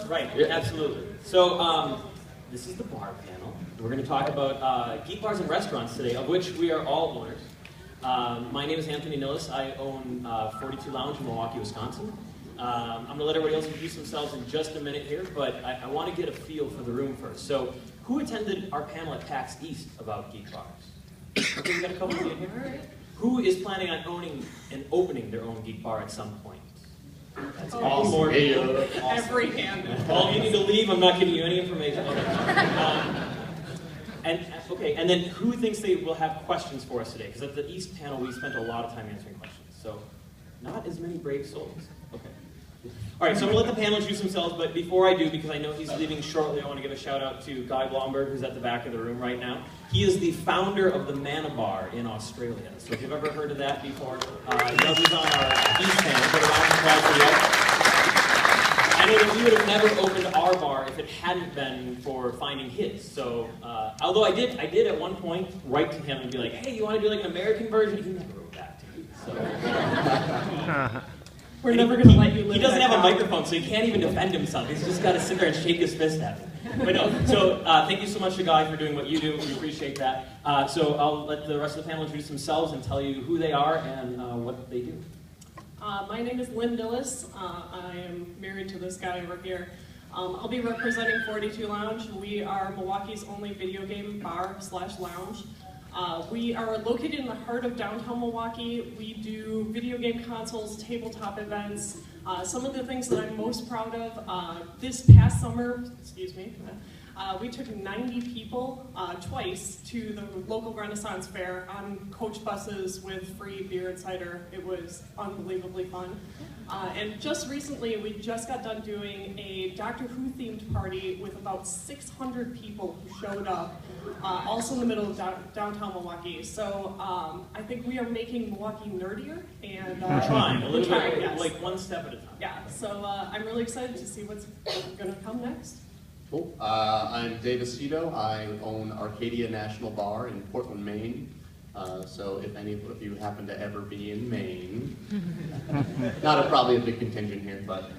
Right, absolutely. So this is the bar panel. We're going to talk about geek bars and restaurants today, of which we are all owners. My name is Anthony Nillis. I own 42 Lounge in Milwaukee, Wisconsin. I'm going to let everybody else introduce themselves in just a minute here, but I want to get a feel for the room first. So, who attended our panel at PAX East about geek bars? Okay, we got a couple of you here. All right. Who is planning on owning and opening their own geek bar at some point? That's awesome. Every hand. All you need to leave. I'm not giving you any information. Okay. And then who thinks they will have questions for us today? Because at the East panel, we spent a lot of time answering questions. So, not as many brave souls. Okay. All right, so I'm going to let the panel introduce themselves, but before I do, because I know he's leaving shortly, I want to give a shout out to Guy Blomberg, who's at the back of the room right now. He is the founder of the Mana Bar in Australia. So if you've ever heard of that before, he's on our East panel, but around the crowd for yet. I know that we would have never opened our bar if it hadn't been for finding his. So, although I did at one point write to him and be like, hey, you want to do like an American version? He never wrote that to me. So. We're never going to let you live. He doesn't have a microphone, so he can't even defend himself. He's just got to sit there and shake his fist at me. But no, so thank you so much to Guy for doing what you do. We appreciate that. So I'll let the rest of the panel introduce themselves and tell you who they are and what they do. My name is Windowless. I am married to this guy over here. I'll be representing 42 Lounge. We are Milwaukee's only video game bar/lounge. We are located in the heart of downtown Milwaukee. We do video game consoles, tabletop events. Some of the things that I'm most proud of, this past summer, we took 90 people twice to the local Renaissance Fair on coach buses with free beer and cider. It was unbelievably fun. And just recently, we just got done doing a Doctor Who themed party with about 600 people who showed up, also in the middle of downtown Milwaukee. So I think we are making Milwaukee nerdier, and we're trying a little bit, yes. like one step at a time. Yeah. So I'm really excited to see what's going to come next. Cool. I'm Dave Aceto. I own Arcadia National Bar in Portland, Maine. So if any of you happen to ever be in Maine, probably a big contingent here, but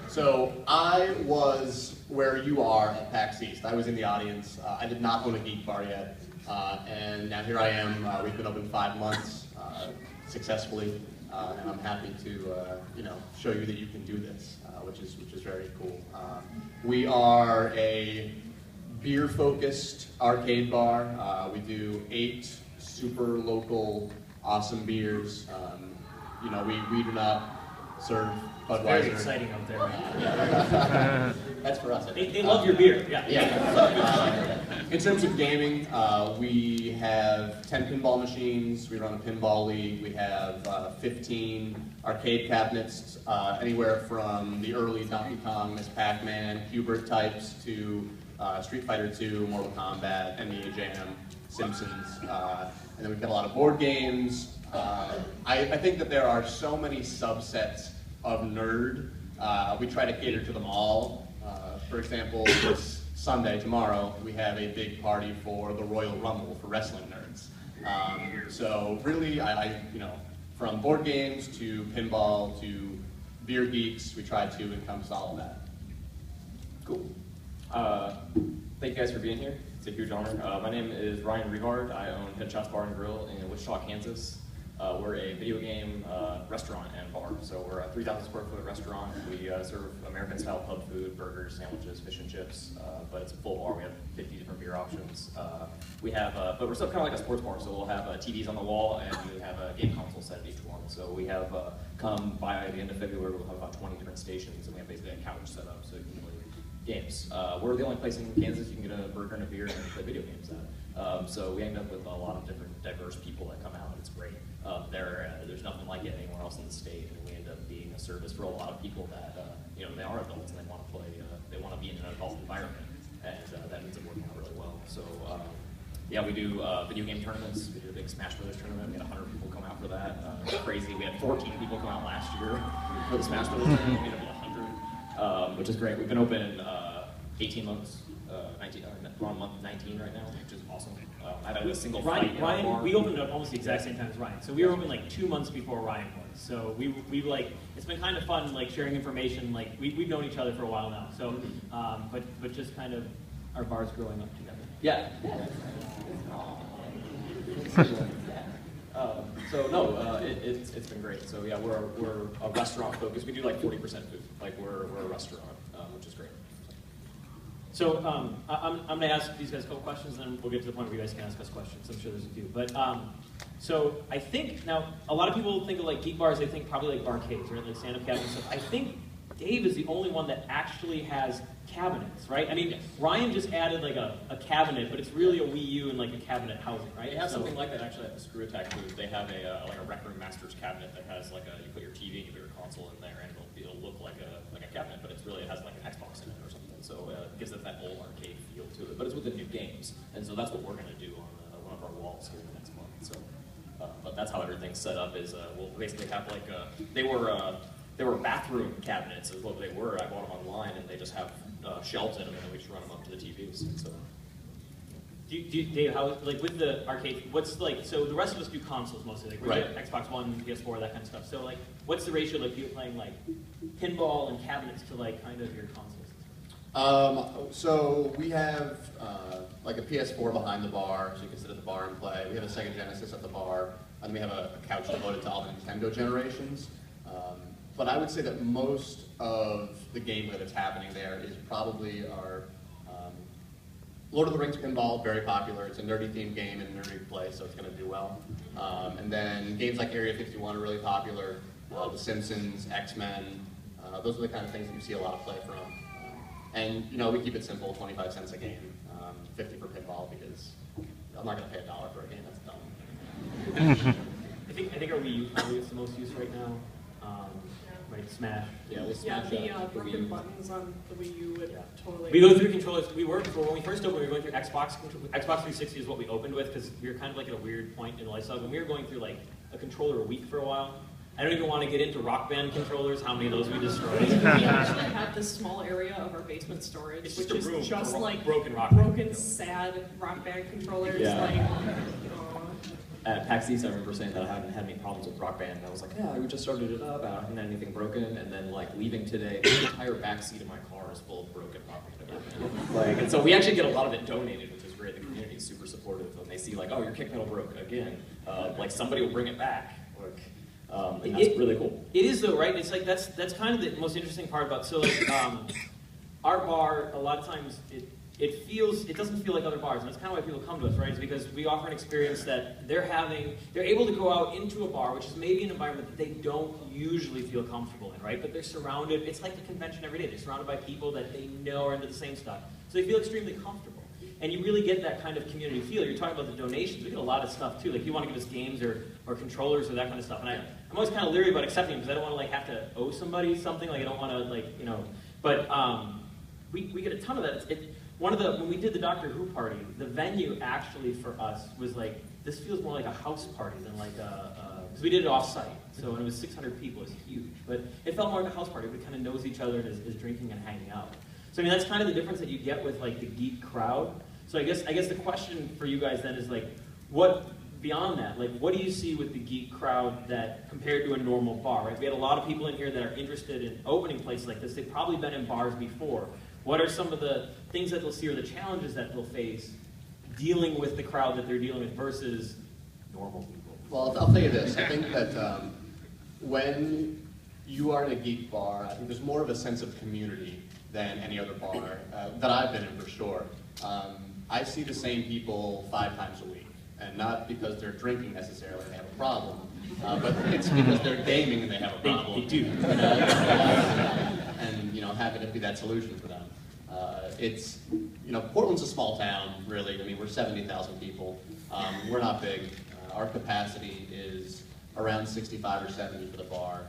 so I was where you are at PAX East. I was in the audience. I did not own a geek bar yet, and now here I am. We've been open 5 months successfully, and I'm happy to show you that you can do this, which is very cool. We are a beer-focused arcade bar. We do 8 super local, awesome beers. We do not serve Budweiser. Very exciting out there. That's for us. They love your beer. Yeah. In terms of gaming, we have 10 pinball machines. We run a pinball league. We have 15 arcade cabinets, anywhere from the early Donkey Kong, Miss Pac-Man, Hubert types to Street Fighter 2, Mortal Kombat, NBA Jam, Simpsons, and then we've got a lot of board games. I think that there are so many subsets of nerd. We try to cater to them all. For example, this Sunday, tomorrow, we have a big party for the Royal Rumble for wrestling nerds. So really, from board games to pinball to beer geeks, we try to encompass all of that. Cool. Thank you guys for being here. It's a huge honor. My name is Ryan Rehard. I own Headshots Bar and Grill in Wichita, Kansas. We're a video game restaurant and bar. So we're a 3,000 square foot restaurant. We serve American style pub food, burgers, sandwiches, fish and chips. But it's a full bar. We have 50 different beer options. But we're still kind of like a sports bar. So we'll have TVs on the wall and we have a game console set at each one. So we have come by the end of February, we'll have about 20 different stations, and we have basically a couch set up so you can play games. We're the only place in Kansas you can get a burger and a beer and play video games at. So we end up with a lot of different diverse people that come out. It's great. There's nothing like it anywhere else in the state, and we end up being a service for a lot of people that they are adults and they want to play. They want to be in an adult environment, and that ends up working out really well. So we do video game tournaments. We did a big Smash Brothers tournament. We had 100 people come out for that. It was crazy. We had 14 people come out last year for the Smash Brothers tournament. We ended up with 100, which is great. We've been open 18 months. 19, we're on month 19 right now, which is awesome. I haven't had a single fight in our bar. We opened up almost the exact same time as Ryan. So we were open like 2 months before Ryan was. So we've like, it's been kind of fun, like sharing information. Like we've known each other for a while now. So, but just kind of our bars growing up together. Yeah. It's been great. So yeah, we're a restaurant focused. We do like 40% food. Like we're a restaurant, which is great. So I'm going to ask these guys a couple questions, and then we'll get to the point where you guys can ask us questions. I'm sure there's a few. But so I think now a lot of people think of like geek bars. They think probably like barcades, right? Like stand-up cabinets. I think Dave is the only one that actually has cabinets, right? I mean, Ryan just added like a cabinet, but it's really a Wii U and like a cabinet housing, right? They have something like that actually at the Screw Attack booth. They have a like a Rec Room Master's cabinet that has like you put your TV and you put your console in there, and it'll look like a cabinet, but it's really, it has like an Xbox in it or something. So it gives it that old arcade feel to it. But it's with the new games, and so that's what we're going to do on one of our walls here in the next month. So, but that's how everything's set up. Is we'll basically have like they were bathroom cabinets is what they were. I bought them online, and they just have shelves in them, and then we just run them up to the TVs. So. Dave, how, like with the arcade, what's like, so the rest of us do consoles mostly, like we get Xbox One, PS4, that kind of stuff. So like, what's the ratio, like you playing like pinball and cabinets to like kind of your consoles? So we have like a PS4 behind the bar, so you can sit at the bar and play. We have a Sega Genesis at the bar, and then we have a couch devoted to all the Nintendo generations. But I would say that most of the gameplay that's happening there is probably our Lord of the Rings pinball, very popular. It's a nerdy themed game and nerdy play, so it's going to do well. And then games like Area 51 are really popular. The Simpsons, X-Men, those are the kind of things that you see a lot of play from. And you know, we keep it simple, 25 cents a game, 50 for pinball, because I'm not going to pay $1 for a game. That's dumb. I think our Wii U probably is the most used right now. Right, Smash. Yeah, we smash the broken buttons on the Wii U would totally. We go through controllers. We were when we first opened. We were going through Xbox 360 is what we opened with because we were kind of like at a weird point in the life cycle. And we were going through like a controller a week for a while. I don't even want to get into Rock Band controllers. How many of those we destroyed? We actually have this small area of our basement storage, It's which just a room is just for like broken Rock Band. sad Rock Band controllers. Yeah. Like, At PAX East, I remember saying that I haven't had any problems with Rock Band, and I was like, yeah, we just started it up, I haven't had anything broken, and then like leaving today, the entire back seat of my car is full of broken Rock Band equipment. Like, and so we actually get a lot of it donated, which is great. The community is super supportive when they see like, oh, your kick pedal broke again, like somebody will bring it back. Like, and that's really cool. It is though, right? It's like that's kind of the most interesting part about so like our bar. A lot of times it doesn't feel like other bars, and that's kind of why people come to us, right? Is because we offer an experience that they're able to go out into a bar, which is maybe an environment that they don't usually feel comfortable in, right? But they're surrounded. It's like the convention every day. They're surrounded by people that they know are into the same stuff, so they feel extremely comfortable. And you really get that kind of community feel. You're talking about the donations. We get a lot of stuff too. Like you want to give us games or controllers or that kind of stuff. And I'm always kind of leery about accepting because I don't want to like have to owe somebody something. Like I don't want to like But we get a ton of that. When we did the Doctor Who party, the venue actually for us was like this feels more like a house party than like because we did it off-site. So when it was 600 people, it was huge. But it felt more like a house party. We kind of knows each other and is drinking and hanging out. So I mean that's kind of the difference that you get with like the geek crowd. So I guess the question for you guys then is like, what beyond that, like what do you see with the geek crowd that compared to a normal bar, right? We had a lot of people in here that are interested in opening places like this. They've probably been in bars before. What are some of the things that they'll see or the challenges that they'll face dealing with the crowd that they're dealing with versus normal people? Well, I'll tell you this. I think that when you are in a geek bar, I think there's more of a sense of community than any other bar that I've been in for sure. I see the same people 5 times a week, and not because they're drinking necessarily, they have a problem, but it's because they're gaming and they have a problem. They do. And having to be that solution for them. Portland's a small town, really. I mean, we're 70,000 people. We're not big. Our capacity is around 65 or 70 for the bar,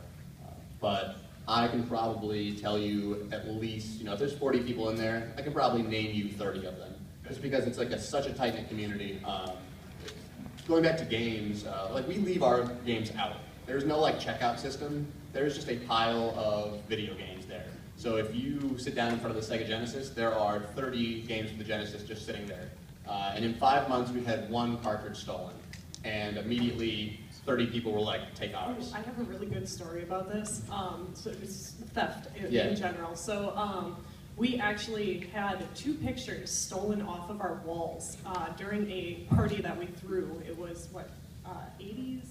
but I can probably tell you at least, if there's 40 people in there, I can probably name you 30 of them. Just because it's like such a tight-knit community. Going back to games, like we leave our games out. There's no like checkout system. There's just a pile of video games there. So if you sit down in front of the Sega Genesis, there are 30 games from the Genesis just sitting there. And in 5 months, we had 1 cartridge stolen. And immediately, 30 people were like, take ours. I have a really good story about this. So it's theft in Yeah. general. So we actually had 2 pictures stolen off of our walls during a party that we threw. It was what, 80s?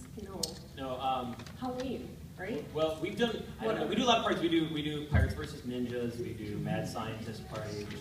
No, Halloween, right? well, we've done, I don't know, we do a lot of parties. We do Pirates versus Ninjas, we do Mad Scientist Party, which is